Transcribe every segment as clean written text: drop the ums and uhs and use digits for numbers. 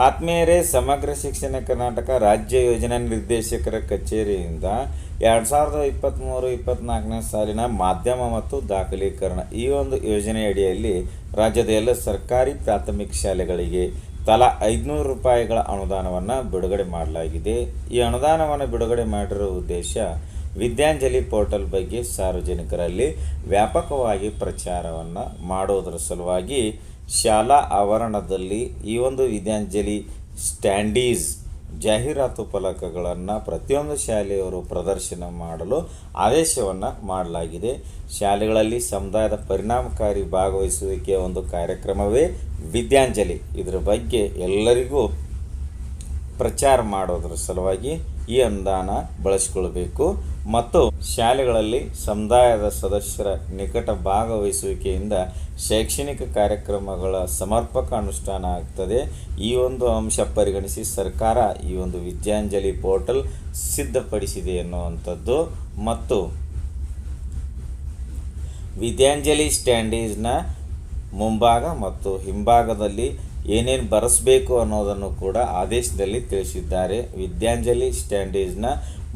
ಆತ್ಮೀಯರೇ, ಸಮಗ್ರ ಶಿಕ್ಷಣ ಕರ್ನಾಟಕ ರಾಜ್ಯ ಯೋಜನಾ ನಿರ್ದೇಶಕರ ಕಚೇರಿಯಿಂದ 2023-24ನೇ ಸಾಲಿನ ಮಾಧ್ಯಮ ಮತ್ತು ದಾಖಲೀಕರಣ ಈ ಒಂದು ಯೋಜನೆಯಡಿಯಲ್ಲಿ ರಾಜ್ಯದ ಎಲ್ಲ ಸರ್ಕಾರಿ ಪ್ರಾಥಮಿಕ ಶಾಲೆಗಳಿಗೆ ತಲಾ 500 ರೂಪಾಯಿಗಳ ಅನುದಾನವನ್ನು ಬಿಡುಗಡೆ ಮಾಡಲಾಗಿದೆ. ಈ ಅನುದಾನವನ್ನು ಬಿಡುಗಡೆ ಮಾಡಿರುವ ಉದ್ದೇಶ ವಿದ್ಯಾಂಜಲಿ ಪೋರ್ಟಲ್ ಬಗ್ಗೆ ಸಾರ್ವಜನಿಕರಲ್ಲಿ ವ್ಯಾಪಕವಾಗಿ ಪ್ರಚಾರವನ್ನು ಮಾಡೋದರ ಸಲುವಾಗಿ ಶಾಲಾ ಆವರಣದಲ್ಲಿ ಈ ಒಂದು ವಿದ್ಯಾಂಜಲಿ ಸ್ಟ್ಯಾಂಡೀಸ್ ಜಾಹೀರಾತು ಫಲಕಗಳನ್ನು ಪ್ರತಿಯೊಂದು ಶಾಲೆಯವರು ಪ್ರದರ್ಶನ ಮಾಡಲು ಆದೇಶವನ್ನು ಮಾಡಲಾಗಿದೆ. ಶಾಲೆಗಳಲ್ಲಿ ಸಮುದಾಯದ ಪರಿಣಾಮಕಾರಿ ಭಾಗವಹಿಸುವಿಕೆಯ ಒಂದು ಕಾರ್ಯಕ್ರಮವೇ ವಿದ್ಯಾಂಜಲಿ. ಇದರ ಬಗ್ಗೆ ಎಲ್ಲರಿಗೂ ಪ್ರಚಾರ ಮಾಡೋದರ ಸಲುವಾಗಿ ಈ ಅನುದಾನ ಬಳಸಿಕೊಳ್ಳಬೇಕು ಮತ್ತು ಶಾಲೆಗಳಲ್ಲಿ ಸಮುದಾಯದ ಸದಸ್ಯರ ನಿಕಟ ಭಾಗವಹಿಸುವಿಕೆಯಿಂದ ಶೈಕ್ಷಣಿಕ ಕಾರ್ಯಕ್ರಮಗಳ ಸಮರ್ಪಕ ಅನುಷ್ಠಾನ ಆಗ್ತದೆ. ಈ ಒಂದು ಅಂಶ ಪರಿಗಣಿಸಿ ಸರ್ಕಾರ ಈ ಒಂದು ವಿದ್ಯಾಂಜಲಿ ಪೋರ್ಟಲ್ ಸಿದ್ಧಪಡಿಸಿದೆ ಎನ್ನುವಂಥದ್ದು ಮತ್ತು ವಿದ್ಯಾಂಜಲಿ ಸ್ಟ್ಯಾಂಡೀಸ್ನ ಮುಂಭಾಗ ಮತ್ತು ಹಿಂಭಾಗದಲ್ಲಿ ಏನೇನು ಬರೆಸಬೇಕು ಅನ್ನೋದನ್ನು ಕೂಡ ಆದೇಶದಲ್ಲಿ ತಿಳಿಸಿದ್ದಾರೆ. ವಿದ್ಯಾಂಜಲಿ ಸ್ಟ್ಯಾಂಡೀಸ್ನ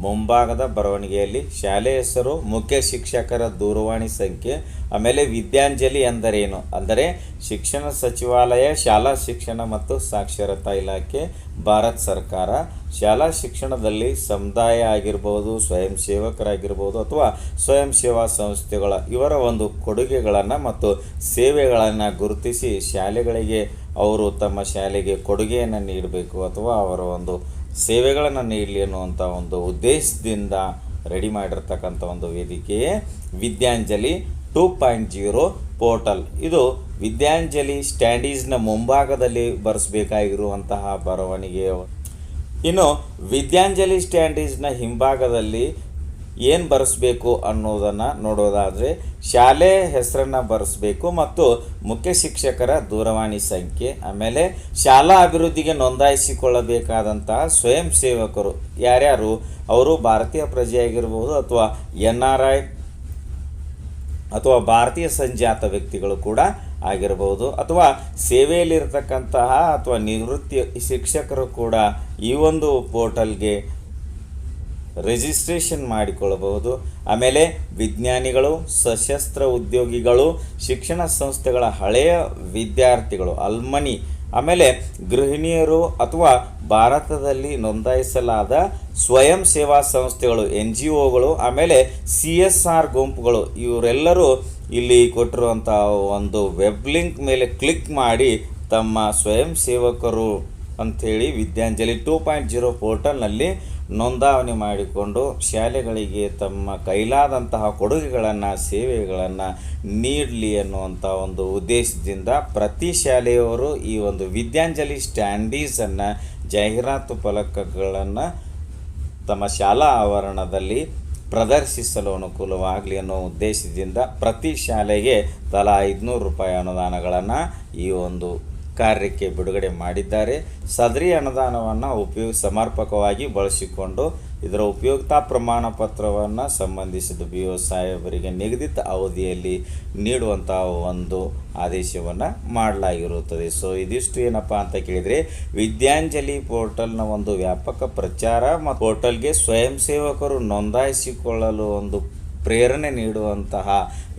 ಮುಂಭಾಗದ ಬರವಣಿಗೆಯಲ್ಲಿ ಶಾಲೆ ಹೆಸರು, ಮುಖ್ಯ ಶಿಕ್ಷಕರ ದೂರವಾಣಿ ಸಂಖ್ಯೆ, ಆಮೇಲೆ ವಿದ್ಯಾಂಜಲಿ ಎಂದರೇನು ಅಂದರೆ ಶಿಕ್ಷಣ ಸಚಿವಾಲಯ, ಶಾಲಾ ಶಿಕ್ಷಣ ಮತ್ತು ಸಾಕ್ಷರತಾ ಇಲಾಖೆ, ಭಾರತ ಸರ್ಕಾರ, ಶಾಲಾ ಶಿಕ್ಷಣದಲ್ಲಿ ಸಮುದಾಯ ಆಗಿರ್ಬೋದು, ಸ್ವಯಂ ಸೇವಕರಾಗಿರ್ಬೋದು ಅಥವಾ ಸ್ವಯಂ ಸೇವಾ ಸಂಸ್ಥೆಗಳ ಇವರ ಒಂದು ಕೊಡುಗೆಗಳನ್ನು ಮತ್ತು ಸೇವೆಗಳನ್ನು ಗುರುತಿಸಿ ಶಾಲೆಗಳಿಗೆ ಅವರು ತಮ್ಮ ಶಾಲೆಗೆ ಕೊಡುಗೆಯನ್ನು ನೀಡಬೇಕು ಅಥವಾ ಅವರ ಒಂದು ಸೇವೆಗಳನ್ನು ನೀಡಲಿ ಅನ್ನುವಂಥ ಒಂದು ಉದ್ದೇಶದಿಂದ ರೆಡಿ ಮಾಡಿರ್ತಕ್ಕಂಥ ಒಂದು ವೇದಿಕೆಯೇ ವಿದ್ಯಾಂಜಲಿ 2.0 ಪೋರ್ಟಲ್. ಇದು ವಿದ್ಯಾಂಜಲಿ ಸ್ಟ್ಯಾಂಡೀಸ್ನ ಮುಂಭಾಗದಲ್ಲಿ ಬರೆಸಬೇಕಾಗಿರುವಂತಹ ಬರವಣಿಗೆ. ಇನ್ನು ವಿದ್ಯಾಂಜಲಿ ಸ್ಟ್ಯಾಂಡೀಸ್ನ ಹಿಂಭಾಗದಲ್ಲಿ ಏನು ಬರೆಸಬೇಕು ಅನ್ನೋದನ್ನು ನೋಡೋದಾದರೆ ಶಾಲೆ ಹೆಸರನ್ನು ಬರೆಸಬೇಕು ಮತ್ತು ಮುಖ್ಯ ಶಿಕ್ಷಕರ ದೂರವಾಣಿ ಸಂಖ್ಯೆ, ಆಮೇಲೆ ಶಾಲಾ ಅಭಿವೃದ್ಧಿಗೆ ನೋಂದಾಯಿಸಿಕೊಳ್ಳಬೇಕಾದಂತಹ ಸ್ವಯಂ ಸೇವಕರು ಯಾರ್ಯಾರು, ಅವರು ಭಾರತೀಯ ಪ್ರಜೆಯಾಗಿರ್ಬೋದು ಅಥವಾ NRI ಅಥವಾ ಭಾರತೀಯ ಸಂಜಾತ ವ್ಯಕ್ತಿಗಳು ಕೂಡ ಆಗಿರಬಹುದು ಅಥವಾ ಸೇವೆಯಲ್ಲಿರ್ತಕ್ಕಂತಹ ಅಥವಾ ನಿವೃತ್ತಿ ಶಿಕ್ಷಕರು ಕೂಡ ಈ ಒಂದು ಪೋರ್ಟಲ್ಗೆ ರಿಜಿಸ್ಟ್ರೇಷನ್ ಮಾಡಿಕೊಳ್ಳಬಹುದು. ಆಮೇಲೆ ವಿಜ್ಞಾನಿಗಳು, ಸಶಸ್ತ್ರ ಉದ್ಯೋಗಿಗಳು, ಶಿಕ್ಷಣ ಸಂಸ್ಥೆಗಳ ಹಳೆಯ ವಿದ್ಯಾರ್ಥಿಗಳು, ಅಲ್ಮನಿ, ಆಮೇಲೆ ಗೃಹಿಣಿಯರು ಅಥವಾ ಭಾರತದಲ್ಲಿ ನೋಂದಾಯಿಸಲಾದ ಸ್ವಯಂ ಸೇವಾ ಸಂಸ್ಥೆಗಳು NGOಗಳು, ಆಮೇಲೆ CSR ಗುಂಪುಗಳು, ಇವರೆಲ್ಲರೂ ಇಲ್ಲಿ ಕೊಟ್ಟಿರುವಂಥ ಒಂದು ವೆಬ್ ಲಿಂಕ್ ಮೇಲೆ ಕ್ಲಿಕ್ ಮಾಡಿ ತಮ್ಮ ಸ್ವಯಂ ಸೇವಕರು ಅಂಥೇಳಿ ವಿದ್ಯಾಂಜಲಿ 2.0 ಪೋರ್ಟಲ್ನಲ್ಲಿ ನೋಂದಾವಣೆ ಮಾಡಿಕೊಂಡು ಶಾಲೆಗಳಿಗೆ ತಮ್ಮ ಕೈಲಾದಂತಹ ಕೊಡುಗೆಗಳನ್ನು, ಸೇವೆಗಳನ್ನು ನೀಡಲಿ ಅನ್ನುವಂಥ ಒಂದು ಉದ್ದೇಶದಿಂದ ಪ್ರತಿ ಶಾಲೆಯವರು ಈ ಒಂದು ವಿದ್ಯಾಂಜಲಿ ಸ್ಟ್ಯಾಂಡೀಸನ್ನು ಜಾಹೀರಾತು ಫಲಕಗಳನ್ನು ತಮ್ಮ ಶಾಲಾ ಆವರಣದಲ್ಲಿ ಪ್ರದರ್ಶಿಸಲು ಅನುಕೂಲವಾಗಲಿ ಅನ್ನೋ ಉದ್ದೇಶದಿಂದ ಪ್ರತಿ ಶಾಲೆಗೆ ತಲಾ 500 ರೂಪಾಯಿ ಅನುದಾನಗಳನ್ನು ಈ ಒಂದು ಕಾರ್ಯಕ್ಕೆ ಬಿಡುಗಡೆ ಮಾಡಿದ್ದಾರೆ. ಸದರಿ ಅನುದಾನವನ್ನು ಸಮರ್ಪಕವಾಗಿ ಬಳಸಿಕೊಂಡು ಇದರ ಉಪಯುಕ್ತ ಪ್ರಮಾಣ ಪತ್ರವನ್ನು ಸಂಬಂಧಿಸಿದ BO ಸಾಹೇಬರಿಗೆ ನಿಗದಿತ ಅವಧಿಯಲ್ಲಿ ನೀಡುವಂಥ ಒಂದು ಆದೇಶವನ್ನು ಮಾಡಲಾಗಿರುತ್ತದೆ. ಸೊ ಇದಿಷ್ಟು ಏನಪ್ಪ ಅಂತ ಕೇಳಿದರೆ ವಿದ್ಯಾಂಜಲಿ ಪೋರ್ಟಲ್ನ ಒಂದು ವ್ಯಾಪಕ ಪ್ರಚಾರ ಮತ್ತು ಪೋರ್ಟಲ್ಗೆ ಸ್ವಯಂ ಸೇವಕರು ನೋಂದಾಯಿಸಿಕೊಳ್ಳಲು ಒಂದು ಪ್ರೇರಣೆ ನೀಡುವಂತಹ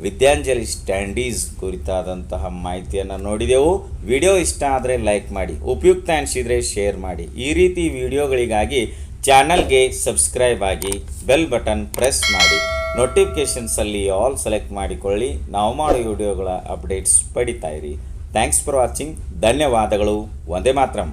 ವಿದ್ಯಾಂಜಲಿ ಸ್ಟ್ಯಾಂಡೀಸ್ ಕುರಿತಾದಂತಹ ಮಾಹಿತಿಯನ್ನು ನೋಡಿದೆವು. ವಿಡಿಯೋ ಇಷ್ಟ ಆದರೆ ಲೈಕ್ ಮಾಡಿ, ಉಪಯುಕ್ತ ಅನಿಸಿದರೆ ಶೇರ್ ಮಾಡಿ. ಈ ರೀತಿ ವಿಡಿಯೋಗಳಿಗಾಗಿ ಚಾನಲ್ಗೆ ಸಬ್ಸ್ಕ್ರೈಬ್ ಆಗಿ ಬೆಲ್ ಬಟನ್ ಪ್ರೆಸ್ ಮಾಡಿ. ನೋಟಿಫಿಕೇಷನ್ಸಲ್ಲಿ ಆಲ್ ಸೆಲೆಕ್ಟ್ ಮಾಡಿಕೊಳ್ಳಿ. ನಾವು ಮಾಡೋ ವಿಡಿಯೋಗಳ ಅಪ್ಡೇಟ್ಸ್ ಪಡಿತಾ ಇರಿ. Thanks for watching. ಧನ್ಯವಾದಗಳು. ವಂದೇ ಮಾತರಂ.